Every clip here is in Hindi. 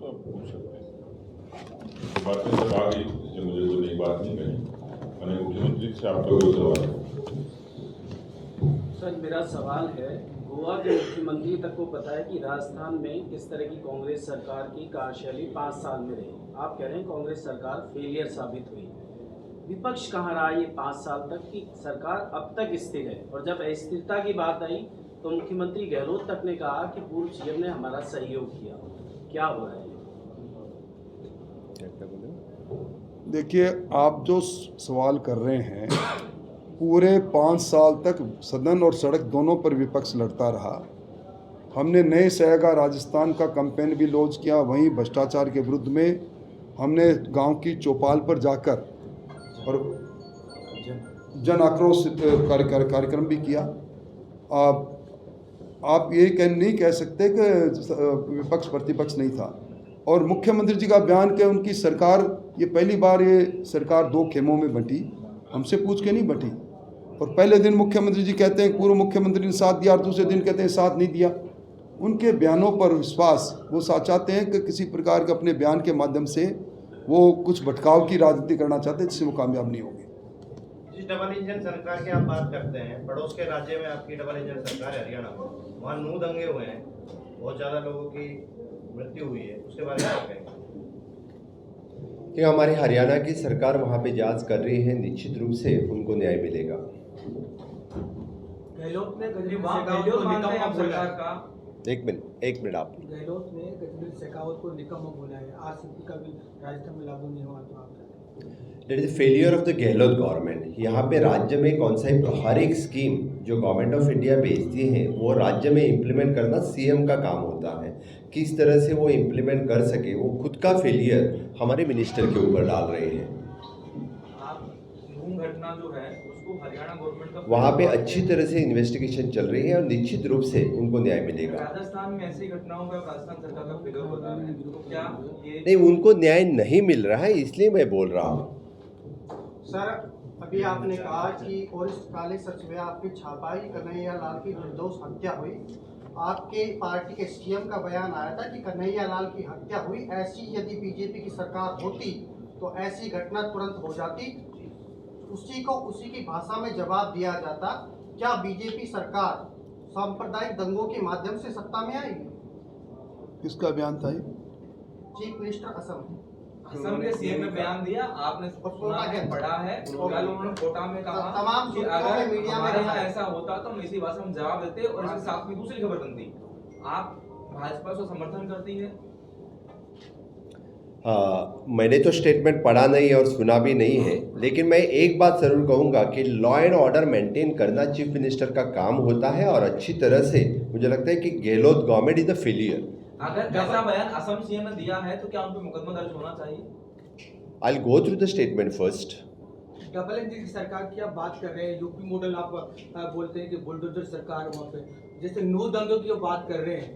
तो आप पूछ सकते हैं। बातें सब आ गई, इसलिए मुझे कोई नई बात नहीं कही। मैंने मुख्यमंत्री से आपका कोई सवाल है? सर, मेरा सवाल है, गोवा के मुख्यमंत्री तक को पता है कि राजस्थान में किस तरह की कांग्रेस सरकार की कार्यशैली 5 साल में रही। आप कह रहे हैं कांग्रेस सरकार फेलियर साबित हुई। विपक्ष कहाँ रहा ये 5 साल तक कि सरकार अब तक स्थिर है? और जब अस्थिरता की बात आई तो मुख्यमंत्री गहलोत तक ने कहा कि पूर्व सीएम ने हमारा सहयोग किया। क्या हो रहा है? देखिए, आप जो सवाल कर रहे हैं, पूरे 5 साल तक सदन और सड़क दोनों पर विपक्ष लड़ता रहा। हमने नए सयागा राजस्थान का कैंपेन भी लॉन्च किया। वहीं भ्रष्टाचार के विरुद्ध में हमने गांव की चौपाल पर जाकर और जन आक्रोश कार्यक्रम भी किया। आप ये नहीं कह सकते कि विपक्ष प्रतिपक्ष नहीं था। और मुख्यमंत्री जी का बयान कि उनकी सरकार, ये पहली बार ये सरकार 2 खेमों में बंटी, हमसे पूछ के नहीं बंटी। और पहले दिन मुख्यमंत्री जी कहते हैं पूर्व मुख्यमंत्री ने साथ दिया और दूसरे दिन कहते हैं साथ नहीं दिया। उनके बयानों पर विश्वास, वो चाहते हैं कि किसी प्रकार के अपने बयान के माध्यम से वो कुछ भटकाव की राजनीति करना चाहते हैं, जिससे वो कामयाब नहीं होंगे। जिस डबल इंजन सरकार की आप बात करते हैं, पड़ोस के राज्य में आपकी डबल इंजन सरकार है हरियाणा में, वहाँ 9 दंगे हुए हैं, बहुत ज़्यादा लोगों की मृत्यु हुई है, उसके बारे में क्या कहेंगे? कि हमारी हरियाणा की सरकार वहाँ पे जांच कर रही है, निश्चित रूप से उनको न्याय मिलेगा। गहलोत ने शेखावत को निकम्मा बोला है। एक मिनट आप। गहलोत ने गजबीर शेखावत को निकम्मा बोला है। आज स्थिति का भी राजस्थान में लागू नहीं हुआ तो आप that is failure of the Gehlot government. यहाँ पे राज्य में कौन सा हर एक स्कीम जो गवर्नमेंट ऑफ इंडिया भेजती है वो राज्य में इम्प्लीमेंट करना सीएम का काम होता है। किस तरह से वो इम्प्लीमेंट कर सके, वो खुद का फेलियर हमारे मिनिस्टर के ऊपर डाल रहे हैं। घटना जो है उसको हरियाणा गवर्नमेंट का वहाँ पे अच्छी तरह से इन्वेस्टिगेशन चल रही है और निश्चित रूप से उनको न्याय मिलेगा। राजस्थान में ऐसी घटनाओं का राजस्थान सरकार का फेलियर बता रहे हैं, तो क्या ये नहीं, उनको न्याय नहीं मिल रहा है, इसलिए मैं बोल रहा हूँ। सर, अभी आपने कहा कि और इस काले सच में आपकी छापाई कन्हैया लाल की निर्दोष हत्या हुई। आपके पार्टी के सीएम का बयान आया था कि कन्हैया लाल की हत्या हुई, ऐसी यदि बीजेपी की सरकार होती तो ऐसी घटना तुरंत हो जाती, उसी की भाषा में जवाब दिया जाता। क्या बीजेपी सरकार सांप्रदायिक दंगों के माध्यम से सत्ता में आएगी? किसका बयान था ये? चीफ मिनिस्टर असम के सीएम ने बयान दिया, आपने सुना है, पढ़ा है। कल उन्होंने कोटा में कहा तमाम कि अगर हमारे यहाँ ऐसा होता तो हम इसी भाषा में जवाब देते और इसके साथ में दूसरी खबर बनती। आप भाजपा को समर्थन करती है? मैंने तो स्टेटमेंट पढ़ा नहीं और सुना भी नहीं है, लेकिन मैं एक बात ज़रूर कहूँगा कि लॉ एंड ऑर्डर मेंटेन करना चीफ मिनिस्टर का काम होता है और अच्छी तरह से मुझे लगता है कि Gehlot government is the failure. अगर ऐसा बयान असम सीएम ने दिया है तो क्या उन पर मुकदमा दर्ज होना चाहिए? I will go through the statement first. Double engine की सरकार की आप बात कर रहे हैं, यूपी मॉडल आप बोलते हैं कि बुलडोजर सरकार वहाँ पे, जैसे 9 दंगों की बात कर रहे हैं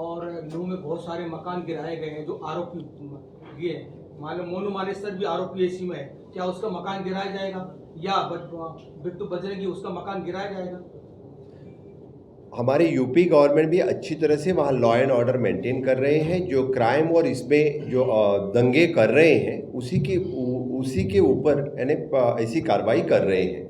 और 9 में बहुत सारे मकान गिराए गए हैं जो आरोपी ये मालूम मोनू मानेसर भी आरोपी इसी में है। क्या उसका मकान गिराया जाएगा या बिट्टू बजरंगी उसका मकान गिराया जाएगा? हमारी यूपी गवर्नमेंट भी अच्छी तरह से वहाँ लॉ एंड ऑर्डर मेंटेन कर रहे हैं। जो क्राइम और इसमें जो दंगे कर रहे हैं उसी के ऊपर यानी ऐसी कार्रवाई कर रहे हैं।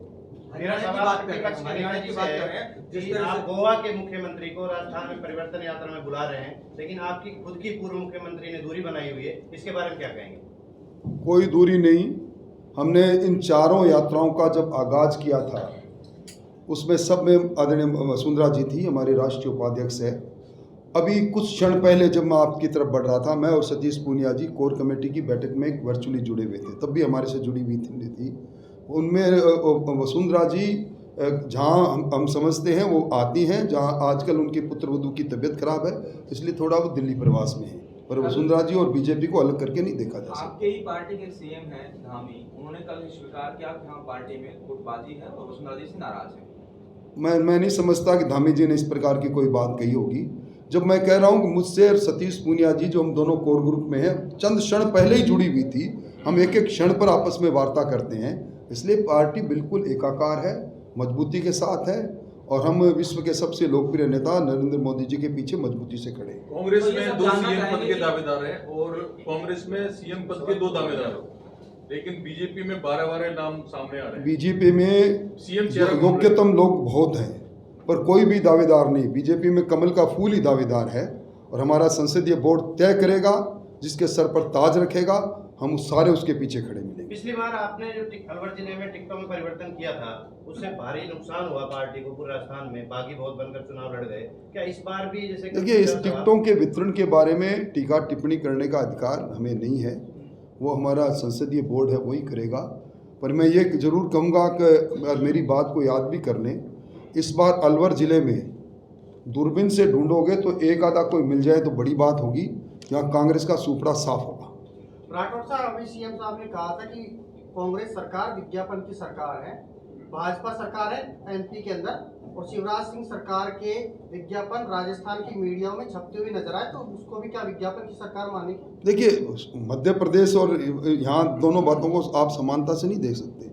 हरियाणा की बात कर रहे हैं, जिस तरह आप गोवा के मुख्यमंत्री को राजस्थान में परिवर्तन यात्रा में बुला रहे हैं, लेकिन आपकी खुद की पूर्व मुख्यमंत्री ने दूरी बनाई हुई है, इसके बारे में क्या कहेंगे? कोई दूरी नहीं। हमने इन चारों यात्राओं का जब आगाज किया था उसमें सब में आदरणीय वसुंधरा जी थी, हमारे राष्ट्रीय उपाध्यक्ष है। अभी कुछ क्षण पहले जब मैं आपकी तरफ बढ़ रहा था, मैं और सतीश पूनिया जी कोर कमेटी की बैठक में वर्चुअली जुड़े हुए थे, तब भी हमारे से जुड़ी हुई थी। उनमें वसुंधरा जी जहाँ हम समझते हैं वो आती हैं, जहाँ आजकल उनके पुत्रवधू की तबीयत खराब है, इसलिए थोड़ा वो दिल्ली प्रवास में है। पर वसुंधरा जी और बीजेपी को अलग करके नहीं देखा जा सकता। आपके ही पार्टी के सीएम हैं धामी, उन्होंने कल स्वीकार किया कि हाँ पार्टी में गुटबाजी है और वसुंधरा जी से नाराज है। मैं नहीं समझता कि धामी जी ने इस प्रकार की कोई बात कही होगी। जब मैं कह रहा हूँ कि मुझसे और सतीश पूनिया जी, जो हम दोनों कोर ग्रुप में हैं, चंद क्षण पहले ही जुड़ी हुई थी, हम एक एक क्षण पर आपस में वार्ता करते हैं, इसलिए पार्टी बिल्कुल एकाकार है, मजबूती के साथ है और हम विश्व के सबसे लोकप्रिय नेता नरेंद्र मोदी जी के पीछे मजबूती से खड़े हैं। कांग्रेस तो ये में सब 2 जानना सीएम पद चाहेंगे के दावेदार हैं और कांग्रेस में सीएम पद के 2 दावेदार हैं, लेकिन बीजेपी में 12 नाम सामने आ रहे हैं। बीजेपी में सीएम चेहरा योग्यतम लोग बहुत हैं, पर कोई भी दावेदार नहीं। बीजेपी में कमल का फूल ही दावेदार है, और हमारा संसदीय बोर्ड तय करेगा, जिसके सर पर ताज रखेगा, हम सारे उसके पीछे खड़े मिलेंगे। पिछली बार आपने जो अलवर जिले में टिकटों में परिवर्तन किया था, उससे भारी नुकसान हुआ पार्टी को पूरे राजस्थान में, बागी बहुत बनकर चुनाव लड़ गए। क्या इस बार भी जैसे देखिए, इस टिकटों के वितरण के बारे में टीका टिप्पणी करने का अधिकार हमें नहीं है, वो हमारा संसदीय बोर्ड है, वही करेगा। पर मैं ये जरूर कहूँगा कि मेरी बात को याद भी कर लें, इस बार अलवर ज़िले में दूरबीन से ढूंढोगे तो एक आधा कोई मिल जाए तो बड़ी बात होगी, यहाँ कांग्रेस का सुपड़ा साफ होगा। राठौर साहब, अभी सीएम साहब ने कहा था कि कांग्रेस सरकार विज्ञापन की सरकार है, भाजपा सरकार है एमपी के अंदर, और शिवराज सिंह सरकार के विज्ञापन राजस्थान की मीडिया में छपते हुए नजर आए, तो उसको भी क्या विज्ञापन की सरकार मानेगी? देखिए, मध्य प्रदेश और यहाँ दोनों बातों को आप समानता से नहीं देख सकते।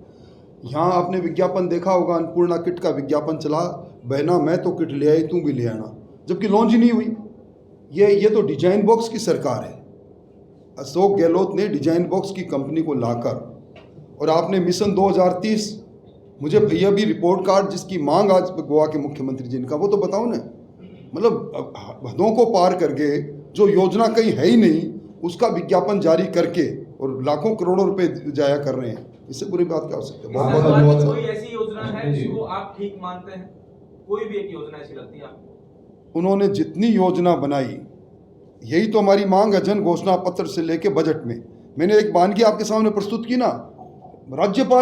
यहाँ आपने विज्ञापन देखा होगा, अन्नपूर्णा किट का विज्ञापन चला, बहना मैं तो किट ले आई, तू भी ले आना, जबकि लॉन्च ही नहीं हुई। ये तो डिजाइन बॉक्स की सरकार है। अशोक गहलोत ने डिजाइन बॉक्स की कंपनी को लाकर, और आपने मिशन 2030, मुझे यह भी रिपोर्ट कार्ड जिसकी मांग आज गोवा के मुख्यमंत्री जिनका, वो तो बताओ ना। मतलब हदों को पार करके जो योजना कहीं है ही नहीं, उसका विज्ञापन जारी करके और लाखों करोड़ों रुपए जाया कर रहे हैं, इससे बुरी बात क्या हो सकती है। बहुत बहुत सरकार धन्यवाद की सर। कोई ऐसी योजना है जिसको आप ठीक मानते हैं? कोई भी एक योजना ऐसी लगती है आपको? उन्होंने जितनी योजना बनाई, यही तो हमारी मांग है, जन घोषणा पत्र से लेके बजट में। मैंने एक वानगी आपके सामने प्रस्तुत की ना, राज्यपाल